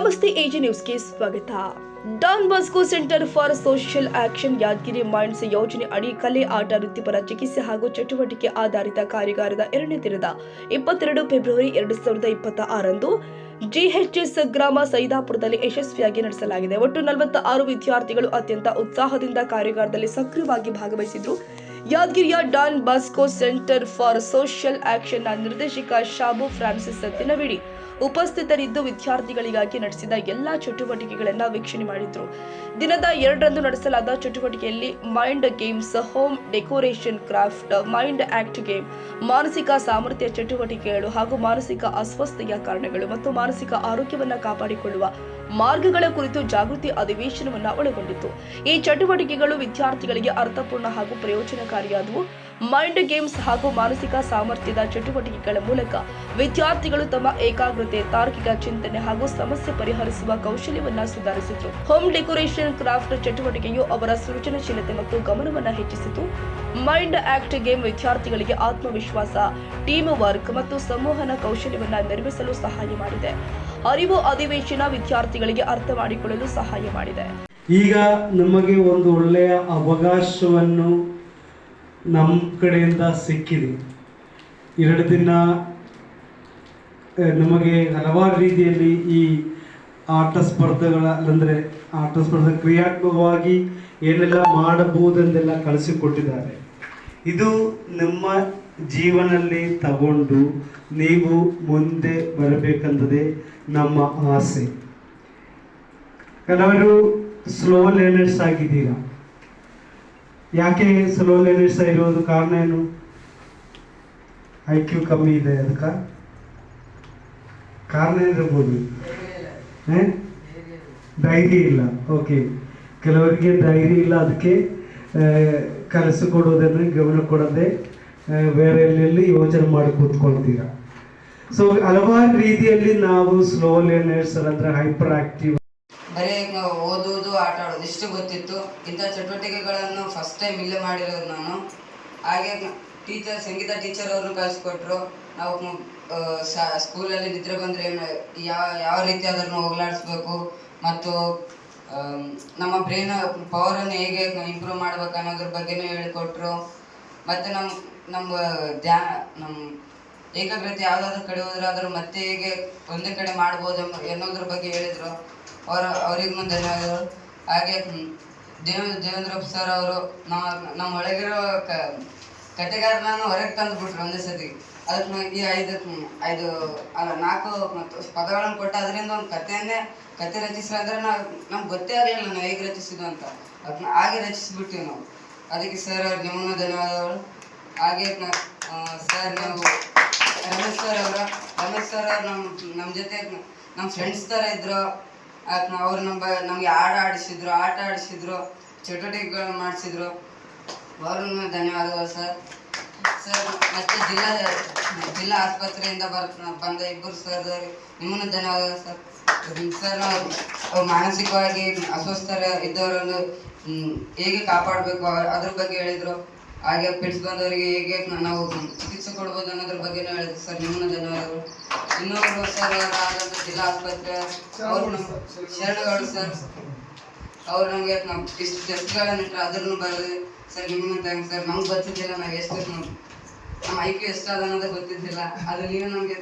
ನಮಸ್ತೆ ಎಜಿ ನ್ಯೂಸ್ಗೆ ಸ್ವಾಗತ. Don Bosco centre for social action Yadagiri minds ಯೋಜನೆ ಅಡಿ ಕಲೆ, ಆಟ, ವೃತ್ತಿಪರ ಚಿಕಿತ್ಸೆ ಹಾಗೂ ಚಟುವಟಿಕೆ ಆಧಾರಿತ ಕಾರ್ಯಾಗಾರದ 2ನೇ ದಿನದ 22 ಫೆಬ್ರವರಿ 2026ರಂದು ಜಿಎಚ್ಎಸ್ ಗ್ರಾಮ ಸೈದಾಪುರದಲ್ಲಿ ಯಶಸ್ವಿಯಾಗಿ ನಡೆಸಲಾಗಿದೆ. ಒಟ್ಟು 46 ವಿದ್ಯಾರ್ಥಿಗಳು ಅತ್ಯಂತ ಉತ್ಸಾಹದಿಂದ ಕಾರ್ಯಾಗಾರದಲ್ಲಿ ಸಕ್ರಿಯವಾಗಿ ಭಾಗವಹಿಸಿದ್ರು. ಯಾದಗಿರಿಯ Don Bosco centre for social ಆಕ್ಷನ್ನ ನಿರ್ದೇಶಕ ಶಾಬು ಫ್ರಾನ್ಸಿಸ್ ಸತ್ತಿನವಿಡಿ ಉಪಸ್ಥಿತರಿದ್ದು ವಿದ್ಯಾರ್ಥಿಗಳಿಗಾಗಿ ನಡೆಸಿದ ಎಲ್ಲಾ ಚಟುವಟಿಕೆಗಳನ್ನು ವೀಕ್ಷಣೆ ಮಾಡಿದ್ರು. ದಿನದ 2ರಂದು ನಡೆಸಲಾದ ಚಟುವಟಿಕೆಯಲ್ಲಿ mind games, home decoration, craft, mind act game, ಮಾನಸಿಕ ಸಾಮರ್ಥ್ಯ ಚಟುವಟಿಕೆಗಳು ಹಾಗೂ ಮಾನಸಿಕ ಅಸ್ವಸ್ಥತೆಯ ಕಾರಣಗಳು ಮತ್ತು ಮಾನಸಿಕ ಆರೋಗ್ಯವನ್ನು ಕಾಪಾಡಿಕೊಳ್ಳುವ ಮಾರ್ಗಗಳ ಕುರಿತು ಜಾಗೃತಿ ಅಧಿವೇಶನವನ್ನು ಒಳಗೊಂಡಿತ್ತು. ಈ ಚಟುವಟಿಕೆಗಳು ವಿದ್ಯಾರ್ಥಿಗಳಿಗೆ ಅರ್ಥಪೂರ್ಣ ಹಾಗೂ ಪ್ರಯೋಜನಕಾರಿಯಾದವು. ಮೈಂಡ್ ಗೇಮ್ಸ್ ಹಾಗೂ ಮಾನಸಿಕ ಸಾಮರ್ಥ್ಯದ ಚಟುವಟಿಕೆಗಳ ಮೂಲಕ ವಿದ್ಯಾರ್ಥಿಗಳು ತಮ್ಮ ಏಕಾಗ್ರತೆ, ತಾರ್ಕಿಕ ಚಿಂತನೆ ಹಾಗೂ ಸಮಸ್ಯೆ ಪರಿಹರಿಸುವ ಕೌಶಲ್ಯವನ್ನು ಸುಧಾರಿಸಿದರು. ಹೋಮ್ ಡೆಕೋರೇಷನ್, ಕ್ರಾಫ್ಟ್ ಚಟುವಟಿಕೆಯು ಅವರ ಸೃಜನಶೀಲತೆ ಮತ್ತು ಗಮನವನ್ನು ಹೆಚ್ಚಿಸಿತು. ಮೈಂಡ್ ಆಕ್ಟ್ ಗೇಮ್ ವಿದ್ಯಾರ್ಥಿಗಳಿಗೆ ಆತ್ಮವಿಶ್ವಾಸ, ಟೀಮ್ ವರ್ಕ್ ಮತ್ತು ಸಂವಹನ ಕೌಶಲ್ಯವನ್ನು ನಿರ್ಮಿಸಲು ಸಹಾಯ ಮಾಡಿದೆ. ಅರಿವು ಅಧಿವೇಶನ ವಿದ್ಯಾರ್ಥಿಗಳಿಗೆ ಅರ್ಥ ಮಾಡಿಕೊಳ್ಳಲು ಸಹಾಯ ಮಾಡಿದೆ. ಈಗ ನಮಗೆ ಒಂದು ಒಳ್ಳೆಯ ಅವಕಾಶವನ್ನು ನಮ್ಮ ಕಡೆಯಿಂದ ಸಿಕ್ಕಿದೆ. 2 ದಿನ ನಮಗೆ ಹಲವಾರು ರೀತಿಯಲ್ಲಿ ಈ ಆಟ ಸ್ಪರ್ಧೆ ಕ್ರಿಯಾತ್ಮಕವಾಗಿ ಏನೆಲ್ಲ ಮಾಡಬಹುದೆಂದೆಲ್ಲ ಕಳಿಸಿಕೊಟ್ಟಿದ್ದಾರೆ. ಇದು ನಮ್ಮ ಜೀವನದಲ್ಲಿ ತಗೊಂಡು ನೀವು ಮುಂದೆ ಬರಬೇಕಂತದೇ ನಮ್ಮ ಆಸೆ. ಕೆಲವರು ಸ್ಲೋ ಲರ್ನರ್ಸ್ ಆಗಿದ್ದೀರಾ. ಯಾಕೆ ಸ್ಲೋ ಲರ್ನರ್ಸ್ ಇರೋದು ಕಾರಣ ಏನು? IQ ಕಮ್ಮಿ ಇದೆ, ಅದಕ್ಕೆ ಕಾರಣ ಇರಬಹುದು. ಧೈರ್ಯ ಇಲ್ಲ. ಓಕೆ, ಕೆಲವರಿಗೆ ಧೈರ್ಯ ಇಲ್ಲ, ಅದಕ್ಕೆ ಕಲಿಸಿಕೊಡೋದನ್ನು ಗಮನ ಕೊಡದೆ ಬೇರೆ ಎಲ್ಲೆಲ್ಲಿ ಯೋಚನೆ ಮಾಡಿ ಕೂತ್ಕೊಳ್ತೀರಾ. ಸೊ ಹಲವಾರು ರೀತಿಯಲ್ಲಿ ನಾವು ಸ್ಲೋ ಲರ್ನರ್ಸ್ ಅಂದ್ರೆ ಹೈಪರ್ ಆಕ್ಟಿವ್, ಬರೀ ಓದೋದು, ಆಟ ಆಡೋದು ಇಷ್ಟು ಗೊತ್ತಿತ್ತು. ಇಂಥ ಚಟುವಟಿಕೆಗಳನ್ನು ಫಸ್ಟ್ ಟೈಮ್ ಇಲ್ಲೇ ಮಾಡಿರೋದು ನಾನು. ಹಾಗೆ ಸಂಗೀತ ಟೀಚರ್ ಅವ್ರನ್ನ ಕಳಿಸ್ಕೊಟ್ರು. ನಾವು ಸ್ಕೂಲಲ್ಲಿ ನಿದ್ರೆ ಬಂದರೆ ಯಾವ ರೀತಿ ಅದನ್ನು ಹೋಗಲಾಡಿಸ್ಬೇಕು ಮತ್ತು ನಮ್ಮ ಬ್ರೈನ್ ಪವರನ್ನು ಹೇಗೆ ಇಂಪ್ರೂವ್ ಮಾಡ್ಬೇಕು ಅನ್ನೋದ್ರ ಬಗ್ಗೆನೂ ಹೇಳಿಕೊಟ್ರು. ಮತ್ತು ನಮ್ಮ ಏಕಾಗ್ರತೆ ಯಾವುದಾದ್ರೂ ಕಡೆ ಹೋದ್ರೆ ಅದ್ರ ಮತ್ತೆ ಹೇಗೆ ಒಂದೇ ಕಡೆ ಮಾಡ್ಬೋದು ಅನ್ನೋದ್ರ ಬಗ್ಗೆ ಹೇಳಿದರು. ಅವರಿಗೂ ಧನ್ಯವಾದಗಳು. ಹಾಗೆ ದೇವೇಂದ್ರ ಸರ್ ಅವರು ನಮ್ಮ ಒಳಗಿರೋ ಕತೆಗಾರನನ್ನು ಹೊರಗೆ ತಂದು ಬಿಟ್ರು ಒಂದೇ ಸತಿ. ಅದಕ್ಕೆ ಈ 4 ಮತ್ತು ಪದಗಳನ್ನು ಕೊಟ್ಟು ಅದರಿಂದ ಒಂದು ಕತೆ ರಚಿಸಿ ಅಂದರೆ ನಮ್ಗೆ ಗೊತ್ತೇ ಆಗಲಿಲ್ಲ ನಾವು ಹೇಗೆ ರಚಿಸಿದ್ವು ಅಂತ. ಅದನ್ನ ಹಾಗೆ ರಚಿಸಿಬಿಟ್ಟಿವಿ ನಾವು. ಅದಕ್ಕೆ ಸರ್ ಅವ್ರಿಗೆ ನಿಮ್ಮನ್ನು ಧನ್ಯವಾದಗಳು. ಹಾಗೆ ಸರ್ ನೀವು ರಮೇಶ್ ಸರ್ ಅವರು ನಮ್ಮ ಜೊತೆ ನಮ್ಮ ಫ್ರೆಂಡ್ಸ್ ಥರ ಇದ್ರು. ಅವ್ರು ನಮಗೆ ಆಟ ಆಡಿಸಿದ್ರು, ಚಟುವಟಿಕೆಗಳನ್ನು ಮಾಡಿಸಿದ್ರು. ಅವ್ರನ್ನ ಧನ್ಯವಾದಗಳು ಸರ್. ಮತ್ತು ಜಿಲ್ಲಾ ಆಸ್ಪತ್ರೆಯಿಂದ ಬಂದ 2 ಸರ್ ನಿಮ್ಮನ್ನು ಧನ್ಯವಾದಗಳು ಸರ್. ಸರ್ ಅವ್ರು ಮಾನಸಿಕವಾಗಿ ಅಸ್ವಸ್ಥ ಇದ್ದವರನ್ನು ಹೇಗೆ ಕಾಪಾಡಬೇಕು ಅದ್ರ ಬಗ್ಗೆ ಹೇಳಿದರು. ಹಾಗೆ ಪಿಡ್ಸ್ ಬಂದವರಿಗೆ ಹೇಗೆ ನಾವು ಚಿಕಿತ್ಸೆ ಕೊಡ್ಬೋದು ಅನ್ನೋದ್ರ ಬಗ್ಗೆನೂ ಹೇಳಿದ್ರು ಸರ್. ನಿಮ್ಮನ್ನು ಧನ್ಯವಾದಗಳು. ಇನ್ನೊಬ್ರು ಸರ್ ಆದಂಥ ಜಿಲ್ಲಾ ಆಸ್ಪತ್ರೆ ಅವರು ನಮ್ಮ ಶರಣಗಳು ಸರ್. ಅವ್ರು ನಮಗೆ ಇಷ್ಟು ಟೆಸ್ಟ್ಗಳನ್ನು ಇಟ್ಟರು, ಅದನ್ನು ಬರೆದು ಸರ್ ನಿಮ್ಮನ್ನು ಥ್ಯಾಂಕ್ಸ್ ಸರ್. ನಮ್ಗೆ ಗೊತ್ತಿದ್ದಿಲ್ಲ ನಾವು ನಮ್ಮ IQ ಎಷ್ಟಾದ ಅನ್ನೋದು ಗೊತ್ತಿದ್ದಿಲ್ಲ. ಅದು ನೀವು ನಮಗೆ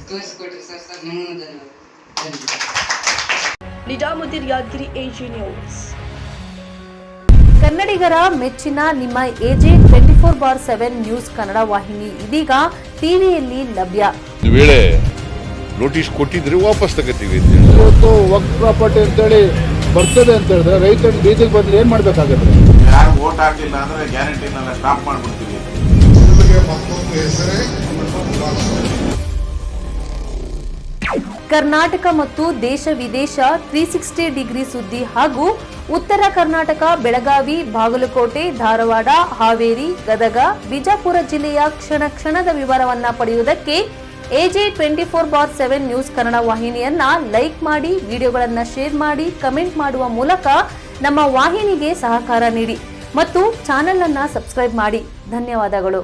ತೋರಿಸ್ಕೊಟ್ರಿ ಸರ್. ಸರ್ ನಿಮ್ಮನ್ನು ಧನ್ಯವಾದ. Nizamuddin, Yadagiri, AG news. ಕನ್ನಡಿಗರ ಮೆಚ್ಚಿನ ನಿಮ್ಮ ಎಜೆ 24/7 ನ್ಯೂಸ್ ಕನ್ನಡ ವಾಹಿನಿ ಇದೀಗ ಟಿವಿಯಲ್ಲಿ ಲಭ್ಯ. ವೇಳೆ ನೋಟಿಸ್ ಕೊಟ್ಟಿದ್ರೆ ವಾಪಸ್ ತಗೋತೀವಿ. ಇವತ್ತು ವಕ್ಫ್ ಪ್ರಾಪರ್ಟಿ ಅಂತೇಳಿ ಬರ್ತದೆ ಅಂತ ಹೇಳಿದ್ರೆ ರೈತರು ಬೀದಿಗೆ ಬಂದ್ರೆ ಏನ್ ಮಾಡ್ಬೇಕಾಗುತ್ತೆ? ಯಾರು ವೋಟ್ ಹಾಕಿಲ್ಲ ಅಂದ್ರೆ ಗ್ಯಾರಂಟಿನೆಲ್ಲ ಸ್ಟಾಪ್ ಮಾಡ್ಬಿಡ್ತೀವಿ. ಕರ್ನಾಟಕ ಮತ್ತು ದೇಶ ವಿದೇಶ 360 ಡಿಗ್ರಿ ಸುದ್ದಿ ಹಾಗೂ ಉತ್ತರ ಕರ್ನಾಟಕ, ಬೆಳಗಾವಿ, ಬಾಗಲಕೋಟೆ, ಧಾರವಾಡ, ಹಾವೇರಿ, ಗದಗ, ಬಿಜಾಪುರ ಜಿಲ್ಲೆಯ ಕ್ಷಣದ ವಿವರವನ್ನ ಪಡೆಯುವುದಕ್ಕೆ ಎಜೆ 24/7 ನ್ಯೂಸ್ ಕನ್ನಡ ವಾಹಿನಿಯನ್ನ ಲೈಕ್ ಮಾಡಿ, ವಿಡಿಯೋಗಳನ್ನ ಶೇರ್ ಮಾಡಿ, ಕಮೆಂಟ್ ಮಾಡುವ ಮೂಲಕ ನಮ್ಮ ವಾಹಿನಿಗೆ ಸಹಕಾರ ನೀಡಿ ಮತ್ತು ಚಾನೆಲ್ ಅನ್ನ ಸಬ್ಸ್ಕ್ರೈಬ್ ಮಾಡಿ. ಧನ್ಯವಾದಗಳು.